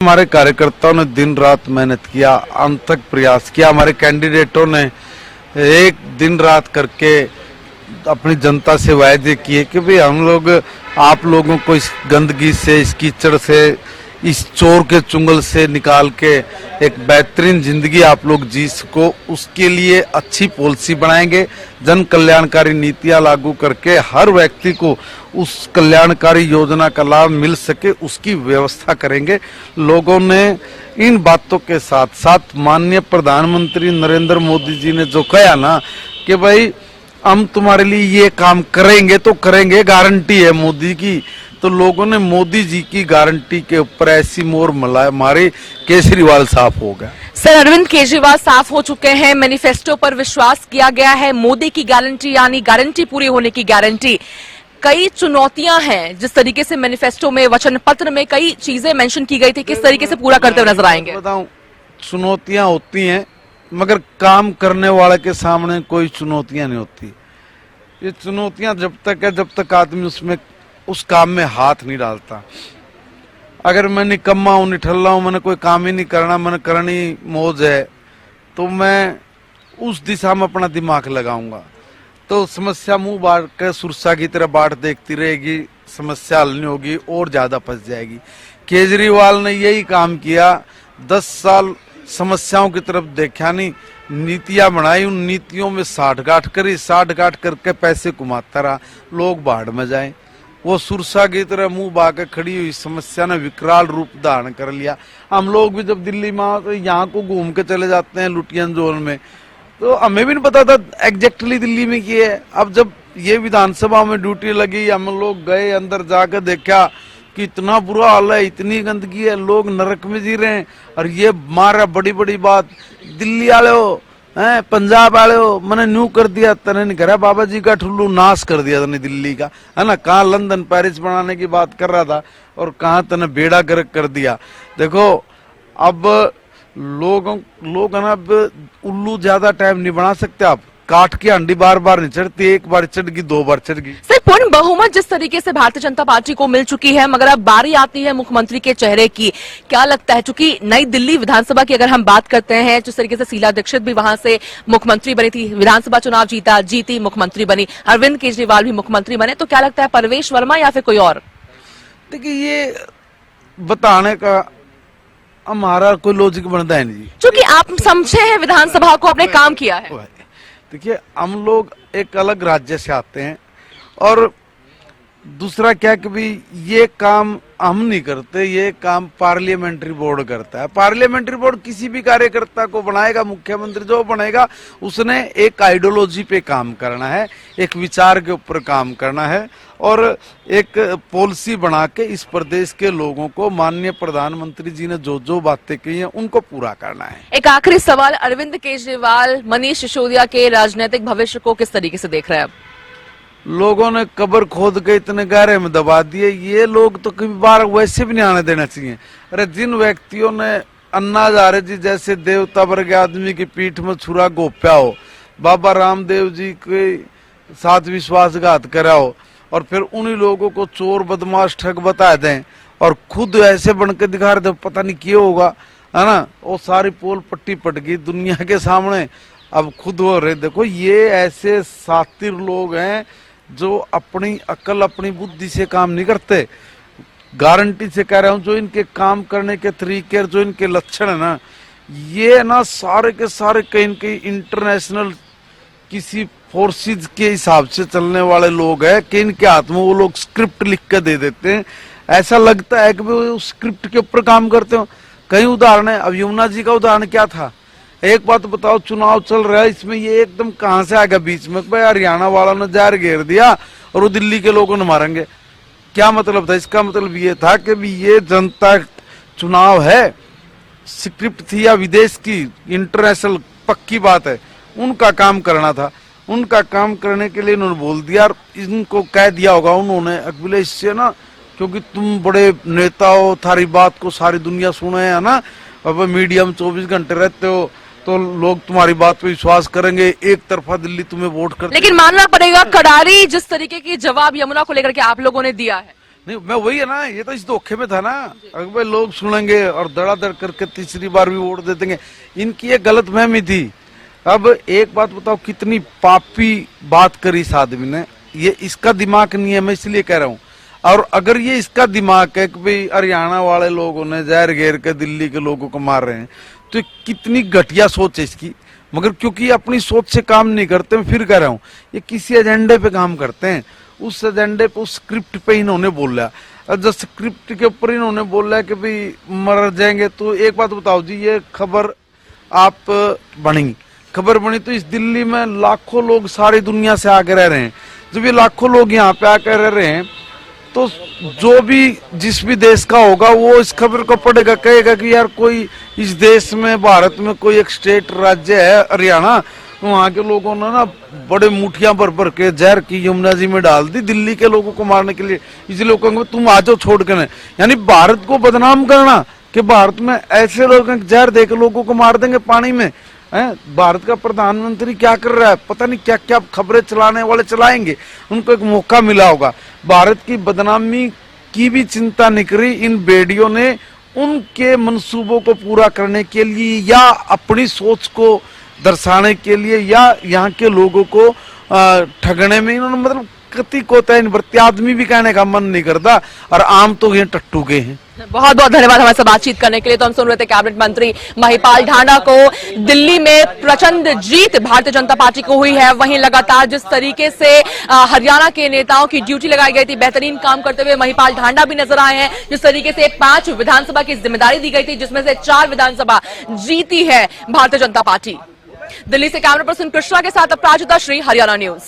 हमारे कार्यकर्ताओं ने दिन रात मेहनत किया, अनथक प्रयास किया। हमारे कैंडिडेटों ने एक दिन रात करके अपनी जनता से वायदे किए कि भाई हम लोग आप लोगों को इस गंदगी से, इस कीचड़ से, इस चोर के चुंगल से निकाल के एक बेहतरीन जिंदगी आप लोग जी सको, उसके लिए अच्छी पॉलिसी बनाएंगे। जन कल्याणकारी नीतियां लागू करके हर व्यक्ति को उस कल्याणकारी योजना का लाभ मिल सके, उसकी व्यवस्था करेंगे। लोगों ने इन बातों के साथ साथ माननीय प्रधानमंत्री नरेंद्र मोदी जी ने जो कहा ना कि भाई हम तुम्हारे लिए ये काम करेंगे तो करेंगे, गारंटी है मोदी की, तो लोगों ने मोदी जी की गारंटी के ऊपर ऐसी मोहर मारी, केजरीवाल साफ हो गया। सर, अरविंद केजरीवाल साफ हो चुके हैं। मैनिफेस्टो पर विश्वास किया गया है, मोदी की गारंटी यानी गारंटी पूरी होने की गारंटी। कई चुनौतियां हैं, जिस तरीके से मैनिफेस्टो में, वचन पत्र में कई चीजें मेंशन की गई थी, किस तरीके से पूरा करते हुए नजर आएंगे? बताऊं, चुनौतियां होती हैं मगर काम करने वाले के सामने कोई चुनौतियां नहीं होती। ये चुनौतियां जब तक है जब तक आदमी उस काम में हाथ नहीं डालता। अगर मैं निकम्मा हूं, निठल्ला हूं, मैंने कोई काम ही नहीं करना, मैंने करनी मौज है, तो मैं उस दिशा में अपना दिमाग लगाऊंगा तो समस्या मुंह बांट कर सुरसा की तरह बाट देखती रहेगी, समस्या हल नहीं होगी और ज्यादा फंस जाएगी। केजरीवाल ने यही काम किया, 10 साल समस्याओं की तरफ देखा नहीं, नीतियां बनाई, उन नीतियों में साठगांठ करी, साठगांठ करके पैसे कमाता रहा, लोग बाढ़ में जाए। वो सुरसा की तरह मुंह बाके खड़ी हुई समस्या ने विकराल रूप धारण कर लिया। हम लोग भी जब दिल्ली में तो यहाँ को घूम के चले जाते हैं लुटियन जोन में, तो हमें भी नहीं पता था एग्जैक्टली दिल्ली में किए है। अब जब ये विधानसभा में ड्यूटी लगी, हम लोग गए, अंदर जाकर देखा कि इतना बुरा हाल है, इतनी गंदगी है, लोग नरक में जी रहे हैं। और ये मारा बड़ी बड़ी बात, दिल्ली वाले हो हैं, पंजाब वाले हो, मैंने न्यू कर दिया, तने नहीं करा, बाबा जी का ठुल्लू नाश कर दिया तने दिल्ली का, है ना। कहाँ लंदन पेरिस बनाने की बात कर रहा था और कहाँ तने बेड़ा गर्क कर दिया। देखो अब लोग है ना, अब उल्लू ज्यादा टाइम नहीं बना सकते। आप काट की हंडी बार बार नहीं चढ़ती, एक बार चढ़ गई, 2 बार चढ़ गई। सर, पूर्ण बहुमत जिस तरीके से भारतीय जनता पार्टी को मिल चुकी है, मगर अब बारी आती है मुख्यमंत्री के चेहरे की। क्या लगता है, चूंकि नई दिल्ली विधानसभा की अगर हम बात करते हैं, जिस तरीके से शीला दीक्षित भी वहां से मुख्यमंत्री बनी थी, विधानसभा चुनाव जीती, मुख्यमंत्री बनी, अरविंद केजरीवाल भी मुख्यमंत्री बने, तो क्या लगता है परवेश वर्मा या फिर कोई और? देखिए, ये बताने का हमारा कोई लॉजिक बनता है नहीं, चूंकि आप समझे हैं विधानसभा को, अपने काम किया है। देखिए, हम लोग एक अलग राज्य से आते हैं और दूसरा क्या कि भी ये काम हम नहीं करते, ये काम पार्लियामेंट्री बोर्ड करता है। पार्लियामेंट्री बोर्ड किसी भी कार्यकर्ता को बनाएगा, मुख्यमंत्री जो बनेगा उसने एक आइडियोलॉजी पे काम करना है, एक विचार के ऊपर काम करना है और एक पॉलिसी बना के इस प्रदेश के लोगों को माननीय प्रधानमंत्री जी ने जो जो बातें कही हैं उनको पूरा करना है। एक आखिरी सवाल, अरविंद केजरीवाल, मनीष सिसोदिया के राजनीतिक भविष्य को किस तरीके से देख रहे हैं? लोगों ने कब्र खोद के इतने गहरे में दबा दिए, ये लोग तो कभी बार वैसे भी नहीं आने देना चाहिए। अरे जिन व्यक्तियों ने अन्ना हजारे जी जैसे देवता वर्ग आदमी की पीठ में छुरा गोप्या हो, बाबा रामदेव जी के साथ विश्वासघात करा हो और फिर उन्हीं लोगों को चोर बदमाश ठग बता दें और खुद ऐसे बन के दिखा रहे थे, पता नहीं क्यों होगा, है ना। वो सारी पोल पट्टी पट गई दुनिया के सामने, अब खुद हो रहे। देखो, ये ऐसे सातिर लोग हैं जो अपनी अकल, अपनी बुद्धि से काम नहीं करते। गारंटी से कह रहा हूं, जो इनके काम करने के तरीके, जो इनके लक्षण है ना, ये ना सारे के सारे कहीं न कहीं इंटरनेशनल किसी फोर्सेज के हिसाब से चलने वाले लोग हैं कि इनके हाथ में वो लोग स्क्रिप्ट लिख के दे देते हैं। ऐसा लगता है कि वो उस स्क्रिप्ट के ऊपर काम करते हो। कई उदाहरण है, अब यमुना जी का उदाहरण क्या था। एक बात बताओ, चुनाव चल रहा है, इसमें ये एकदम कहां से आ गया बीच में, भाई हरियाणा वालों ने जहर घेर दिया और वो दिल्ली के लोगों ने मारेंगे। क्या मतलब था? इसका मतलब ये था कि भी ये जनता चुनाव है, स्क्रिप्ट थी या विदेश की, इंटरनेशनल पक्की बात है, उनका काम करना था। उनका काम करने के लिए इन्होंने बोल दिया और इनको कह दिया होगा उन्होंने अखिलेश से ना, क्योंकि तुम बड़े नेता हो, थारी बात को सारी दुनिया सुने है ना, अब मीडिया में 24 घंटे रहते हो तो लोग तुम्हारी बात पे विश्वास करेंगे, एक तरफा दिल्ली तुम्हें वोट कर। लेकिन मानना पड़ेगा, कड़ारी जिस तरीके की जवाब यमुना को लेकर के आप लोगों ने दिया है। नहीं, मैं वही है ना, ये तो इस धोखे में था ना। अगर भाई लोग सुनेंगे और धड़ाधड़ करके तीसरी बार भी वोट दे देंगे, इनकी ये गलतफहमी थी। अब एक बात बताओ, कितनी पापी बात करी इस आदमी ने। ये इसका दिमाग नहीं है, मैं इसलिए कह रहा हूँ। और अगर ये इसका दिमाग है कि भाई हरियाणा वाले लोगों ने जहर घेर के दिल्ली के लोगों को मार रहे हैं, तो कितनी घटिया सोच है इसकी। मगर क्योंकि ये अपनी सोच से काम नहीं करते, मैं फिर कह रहा हूँ, ये किसी एजेंडे पे काम करते हैं। उस एजेंडे पे, उस स्क्रिप्ट पे इन्होंने बोला, और जब स्क्रिप्ट के ऊपर इन्होंने बोला कि भाई मर जाएंगे, तो एक बात बताओ जी, ये खबर आप खबर बनी तो इस दिल्ली में लाखों लोग सारी दुनिया से आके रह रहे हैं। जब ये लाखों लोग यहाँ पे आकर रह रहे हैं, तो जो भी जिस भी देश का होगा वो इस खबर को पढ़ेगा, कहेगा कि यार कोई इस देश में, भारत में कोई एक स्टेट राज्य है हरियाणा, तो वहाँ के लोगों ने ना बड़े मुठियां भर भर के जहर की यमुना जी में डाल दी दिल्ली के लोगों को मारने के लिए। इसलिए लोग कहेंगे तुम आ जाओ छोड़ के। यानी भारत को बदनाम करना कि भारत में ऐसे लोग जहर देकर लोगों को मार देंगे पानी में। भारत का प्रधानमंत्री क्या कर रहा है, पता नहीं क्या क्या खबरें चलाने वाले चलाएंगे, उनको एक मौका मिला होगा। भारत की बदनामी की भी चिंता नहीं करी इन बेड़ियों ने, उनके मंसूबों को पूरा करने के लिए या अपनी सोच को दर्शाने के लिए या यहाँ के लोगों को ठगने में इन्होंने मतलब कति को तय बरती। आदमी भी कहने का मन नहीं करता, और आम तो ये टट्टू गए हैं। बहुत बहुत धन्यवाद हमारे साथ बातचीत करने के लिए। तो हम सुन रहे थे कैबिनेट मंत्री महिपाल ढांडा को। दिल्ली में प्रचंड जीत भारतीय जनता पार्टी को हुई है। वहीं लगातार जिस तरीके से हरियाणा के नेताओं की ड्यूटी लगाई गई थी, बेहतरीन काम करते हुए महिपाल ढांडा भी नजर आए हैं। जिस तरीके से 5 विधानसभा की जिम्मेदारी दी गई थी, जिसमें से 4 विधानसभा जीती है भारतीय जनता पार्टी। दिल्ली से कैमरा पर्सन कृष्णा के साथ अपराजिता श्री, हरियाणा न्यूज।